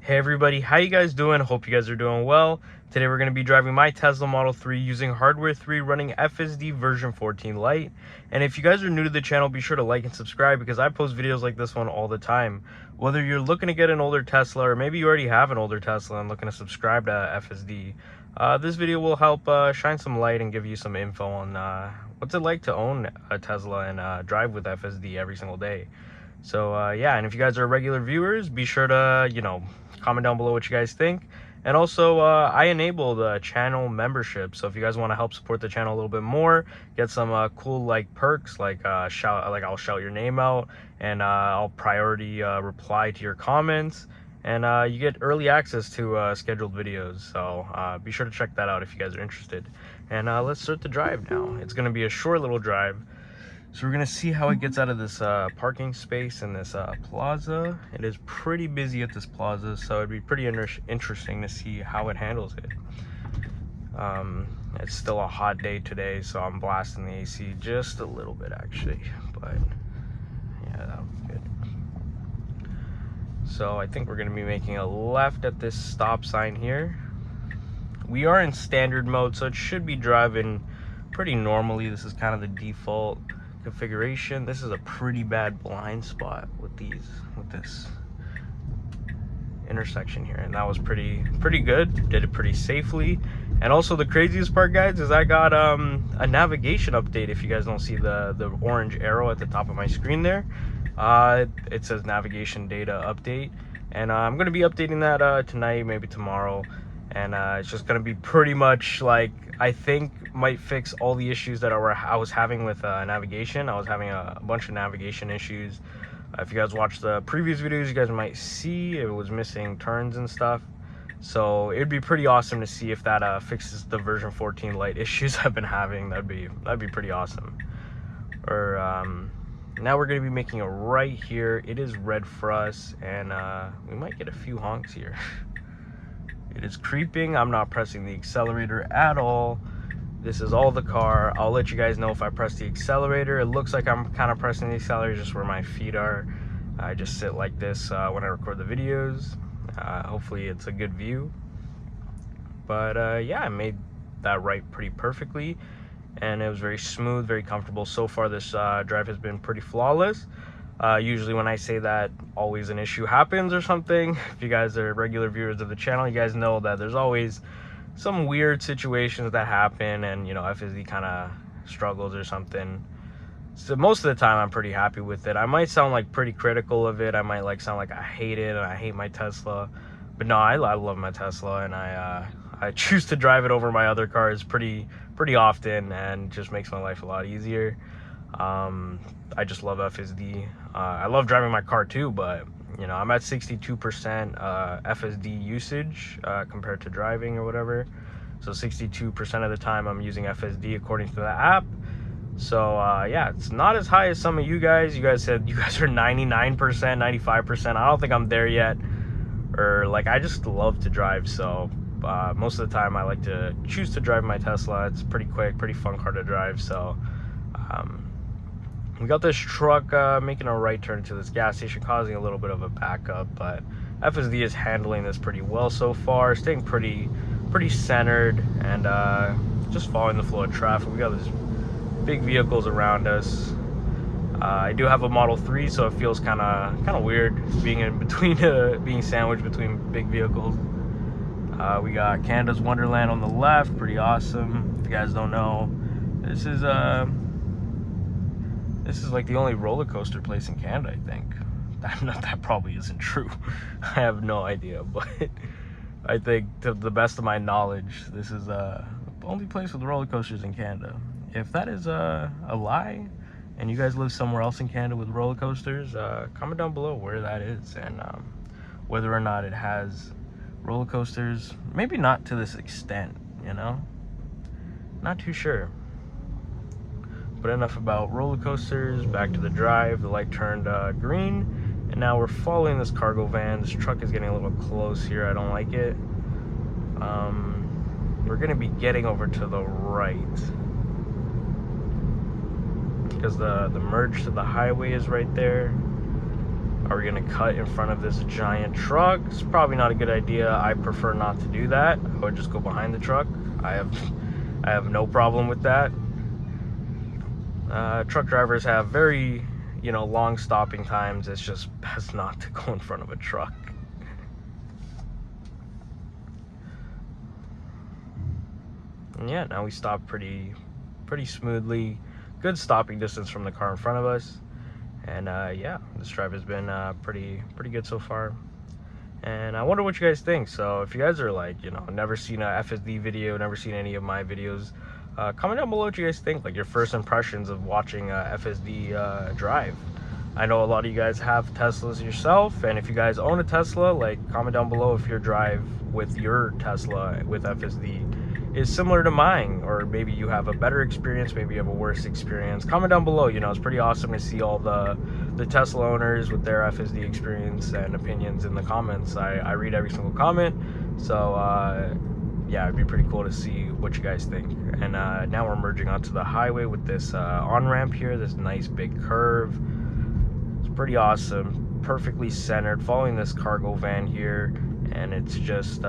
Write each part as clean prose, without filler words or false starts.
Hey everybody, how you guys doing? Hope you guys are doing well. Today we're going to be driving my Tesla Model 3 using hardware 3 running FSD version 14 Lite. And if you guys are new to the channel, be sure to like and subscribe because I post videos like this one all the time. Whether you're looking to get an older Tesla or maybe you already have an older Tesla and looking to subscribe to FSD, this video will help shine some light and give you some info on what's it like to own a Tesla and drive with FSD every single day. So yeah, and if you guys are regular viewers, be sure to, comment down below what you guys think. And also, I enabled channel membership, so if you guys want to help support the channel a little bit more, get some cool perks like I'll shout your name out, and I'll priority reply to your comments, and you get early access to scheduled videos. So be sure to check that out if you guys are interested. And let's start the drive now. It's going to be a short little drive. So we're gonna see how it gets out of this parking space in this plaza. It is pretty busy at this plaza, so it'd be pretty interesting to see how it handles it. It's still a hot day today, so I'm blasting the AC just a little bit actually, but yeah, that would be good. So I think we're gonna be making a left at this stop sign here. We are in standard mode, so it should be driving pretty normally. This is kind of the default configuration. This is a pretty bad blind spot with this intersection here, and that was pretty good. Did it pretty safely. And also the craziest part, guys, is I got a navigation update. If you guys don't see the orange arrow at the top of my screen there, it says navigation data update, and I'm going to be updating that tonight, maybe tomorrow. And it's just going to be pretty much like, I think might fix all the issues that I was having with navigation. I was having a bunch of navigation issues. If you guys watched the previous videos, you guys might see it was missing turns and stuff. So it'd be pretty awesome to see if that fixes the version 14 Lite issues I've been having. That'd be pretty awesome. Or now we're going to be making a right here. It is red for us, and we might get a few honks here. It is creeping. I'm not pressing the accelerator at all. This is all the car. I'll let you guys know if I press the accelerator. It looks like I'm kind of pressing the accelerator just where my feet are. I just sit like this when I record the videos. Hopefully it's a good view. But yeah, I made that right pretty perfectly, and it was very smooth, very comfortable. So far this drive has been pretty flawless. Usually when I say that, always an issue happens or something. If you guys are regular viewers of the channel, you guys know that there's always some weird situations that happen, and FSD kind of struggles or something. So most of the time I'm pretty happy with it. I might sound like pretty critical of it. I might sound like I hate it and I hate my Tesla, but no, I love my Tesla, and I choose to drive it over my other cars pretty often, and just makes my life a lot easier. I just love FSD. I love driving my car too, but I'm at 62% FSD usage compared to driving or whatever. So 62% of the time I'm using FSD according to the app. So yeah, it's not as high as some of you guys. You guys said you guys are 99%, 95%. I don't think I'm there yet. Or I just love to drive, so most of the time I like to choose to drive my Tesla. It's pretty quick, pretty fun car to drive. So we got this truck making a right turn to this gas station, causing a little bit of a backup, but FSD is handling this pretty well so far, staying pretty centered, and just following the flow of traffic. We got these big vehicles around us. I do have a Model 3, so it feels kind of weird being in between, being sandwiched between big vehicles. We got Canada's Wonderland on the left, pretty awesome. If you guys don't know, this is like the only roller coaster place in Canada, I think. That probably isn't true. I have no idea, but I think, to the best of my knowledge, this is the only place with roller coasters in Canada. If that is a lie, and you guys live somewhere else in Canada with roller coasters, comment down below where that is, and whether or not it has roller coasters. Maybe not to this extent, not too sure. But enough about roller coasters. Back to the drive. The light turned green, and now we're following this cargo van. This truck is getting a little close here. I don't like it. We're gonna be getting over to the right because the merge to the highway is right there. Are we gonna cut in front of this giant truck? It's probably not a good idea. I prefer not to do that. I would just go behind the truck. I have no problem with that. Truck drivers have very, long stopping times. It's just best not to go in front of a truck. And yeah, now we stop pretty smoothly. Good stopping distance from the car in front of us. And yeah, this drive has been pretty good so far. And I wonder what you guys think. So if you guys are like, never seen a FSD video, never seen any of my videos, comment down below what you guys think, like your first impressions of watching FSD drive. I know a lot of you guys have Teslas yourself, and if you guys own a Tesla, like, comment down below if your drive with your Tesla with FSD is similar to mine, or maybe you have a better experience, maybe you have a worse experience. Comment down below. It's pretty awesome to see all the Tesla owners with their FSD experience and opinions in the comments. I read every single comment, so yeah, it'd be pretty cool to see what you guys think. And now we're merging onto the highway with this on-ramp here, this nice big curve. It's pretty awesome, perfectly centered, following this cargo van here, and it's just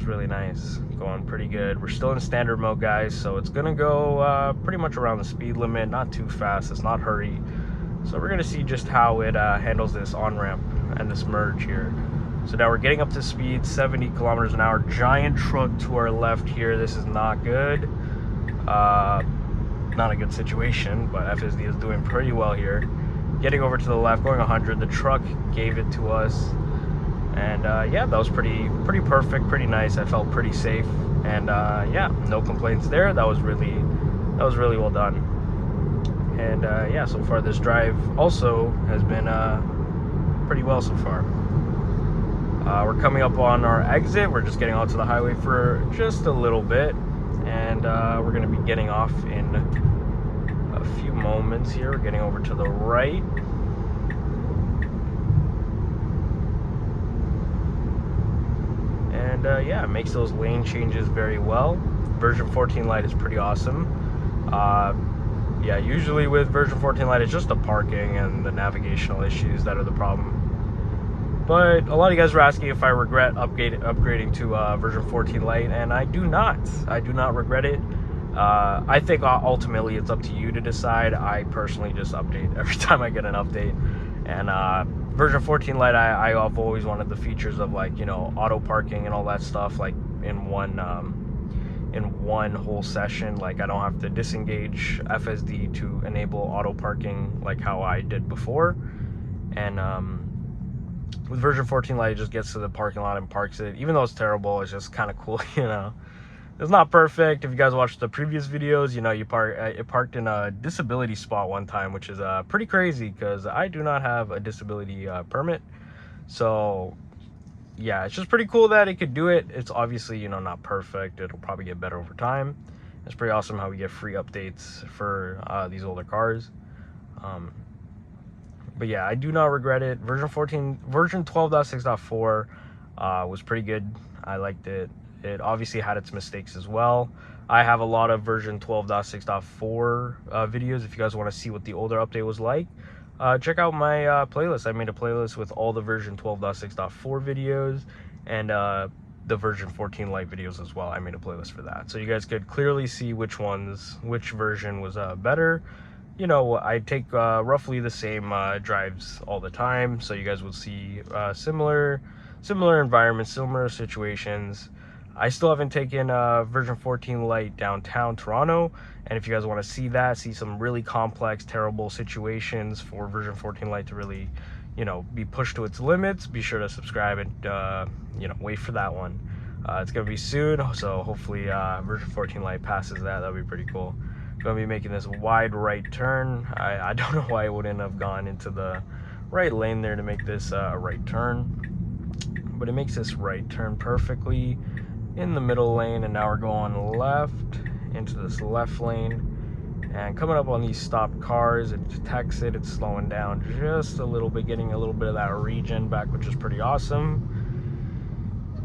really nice, going pretty good. We're still in standard mode, guys, so it's gonna go pretty much around the speed limit, not too fast, it's not hurry. So we're gonna see just how it handles this on-ramp and this merge here. So now we're getting up to speed, 70 kilometers an hour. Giant truck to our left here. This is not good. Not a good situation, but FSD is doing pretty well here. Getting over to the left, going 100. The truck gave it to us. And yeah, that was pretty perfect, pretty nice. I felt pretty safe. And yeah, no complaints there. That was really well done. And yeah, so far this drive also has been pretty well so far. We're coming up on our exit. We're just getting onto the highway for just a little bit, and we're going to be getting off in a few moments here. We're getting over to the right. And yeah, it makes those lane changes very well. Version 14 Lite is pretty awesome. Yeah, usually with version 14 Lite, it's just the parking and the navigational issues that are the problem. But a lot of you guys were asking if I regret upgrading to version 14 Lite, and I do not. I do not regret it. I think ultimately it's up to you to decide. I personally just update every time I get an update. And version 14 Lite, I've always wanted the features of, like, auto parking and all that stuff, like in one whole session. Like, I don't have to disengage FSD to enable auto parking like how I did before. And with version 14 Lite, it just gets to the parking lot and parks it. Even though it's terrible, it's just kind of cool, It's not perfect. If you guys watched the previous videos, it parked in a disability spot one time, which is pretty crazy because I do not have a disability permit. So yeah, it's just pretty cool that it could do it. It's obviously, not perfect. It'll probably get better over time. It's pretty awesome how we get free updates for these older cars. But yeah, I do not regret it. Version 12.6.4 was pretty good. I liked it. It obviously had its mistakes as well. I have a lot of version 12.6.4 videos. If you guys want to see what the older update was like, check out my playlist. I made a playlist with all the version 12.6.4 videos and the version 14 Lite videos as well. I made a playlist for that, so you guys could clearly see which version was better. I take roughly the same drives all the time, so you guys will see similar environments, similar situations. I still haven't taken version 14 Lite downtown Toronto, and if you guys want to see some really complex, terrible situations for version 14 Lite to really, be pushed to its limits, be sure to subscribe and, wait for that one. It's going to be soon, so hopefully version 14 Lite passes that. That'll be pretty cool. Going to be making this wide right turn. I don't know why I wouldn't have gone into the right lane there to make this a right turn, but it makes this right turn perfectly in the middle lane. And now we're going left into this left lane, and coming up on these stopped cars, it detects it. It's slowing down just a little bit, getting a little bit of that regen back, which is pretty awesome.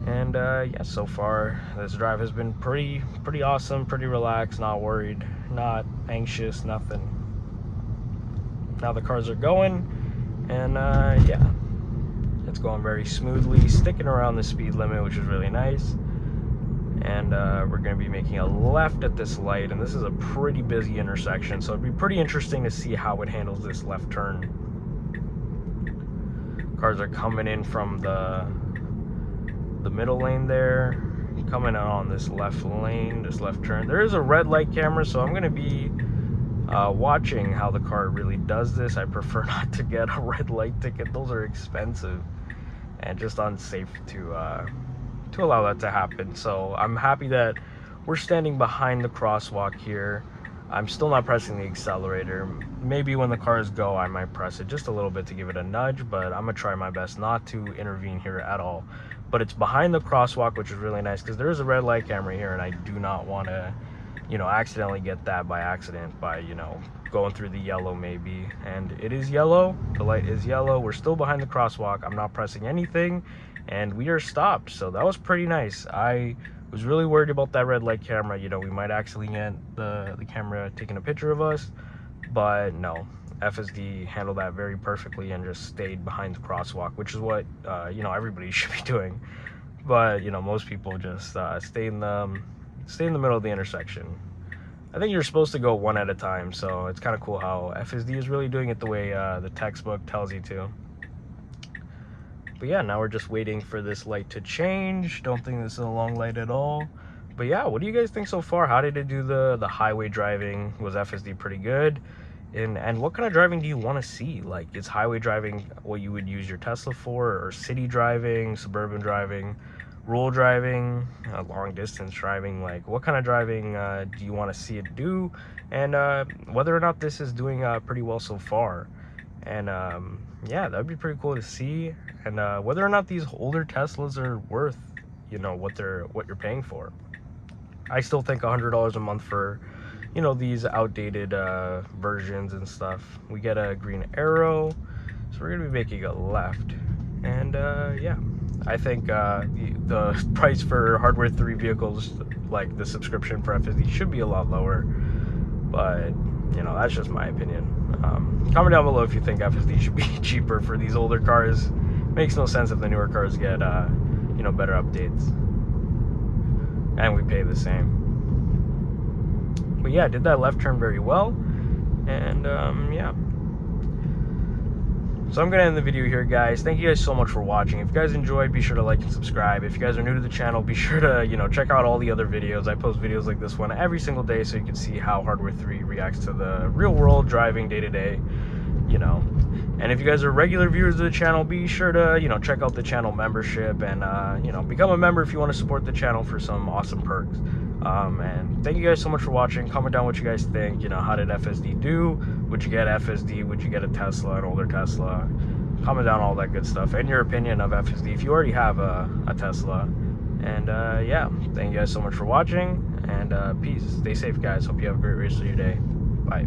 And yeah, so far this drive has been pretty awesome, pretty relaxed, not worried, not anxious, nothing. Now the cars are going, And yeah, it's going very smoothly, sticking around the speed limit, which is really nice. And we're going to be making a left at this light, and this is a pretty busy intersection, so it'd be pretty interesting to see how it handles this left turn. Cars are coming in from the middle lane there, coming in on this left lane, this left turn. There is a red light camera, so I'm going to be watching how the car really does this. I prefer not to get a red light ticket. Those are expensive and just unsafe to allow that to happen. So I'm happy that we're standing behind the crosswalk here. I'm still not pressing the accelerator. Maybe when the cars go, I might press it just a little bit to give it a nudge, but I'm gonna try my best not to intervene here at all. But it's behind the crosswalk, which is really nice because there is a red light camera here, and I do not want to, you know, accidentally get that by accident by, you know, going through the yellow maybe. And it is yellow, the light is yellow, we're still behind the crosswalk, I'm not pressing anything, and we are stopped. So that was pretty nice. I was really worried about that red light camera. You know, we might actually get the camera taking a picture of us, but no, FSD handled that very perfectly and just stayed behind the crosswalk, which is what you know, everybody should be doing. But you know, most people just stay in the middle of the intersection. I think you're supposed to go one at a time, so it's kind of cool how FSD is really doing it the way the textbook tells you to. But yeah, now we're just waiting for this light to change. Don't think this is a long light at all. But yeah, what do you guys think so far? How did it do the highway driving? Was FSD pretty good? And what kind of driving do you want to see? Like, is highway driving what you would use your Tesla for, or city driving, suburban driving, rural driving, long distance driving? Like, what kind of driving do you want to see it do? And whether or not this is doing pretty well so far. And yeah, that'd be pretty cool to see. And whether or not these older Teslas are worth, you know, what you're paying for. I still think $100 a month for, you know, these outdated versions and stuff. We get a green arrow, so we're gonna be making a left. And yeah, I think the price for Hardware 3 vehicles, like the subscription for FSD, should be a lot lower. But you know, that's just my opinion. Comment down below if you think FSD should be cheaper for these older cars. Makes no sense if the newer cars get you know, better updates and we pay the same. But yeah, I did that left turn very well. And yeah, so I'm gonna end the video here, guys. Thank you guys so much for watching. If you guys enjoyed, be sure to like and subscribe. If you guys are new to the channel, be sure to, you know, check out all the other videos. I post videos like this one every single day, so you can see how Hardware 3 reacts to the real world driving day to day, you know. And if you guys are regular viewers of the channel, be sure to, you know, check out the channel membership and you know, become a member if you want to support the channel for some awesome perks. And thank you guys so much for watching. Comment down what you guys think. You know, how did FSD do? Would you get FSD? Would you get a Tesla, an older Tesla? Comment down all that good stuff and your opinion of FSD if you already have a Tesla. And yeah, thank you guys so much for watching, and peace. Stay safe, guys. Hope you have a great rest of your day. Bye.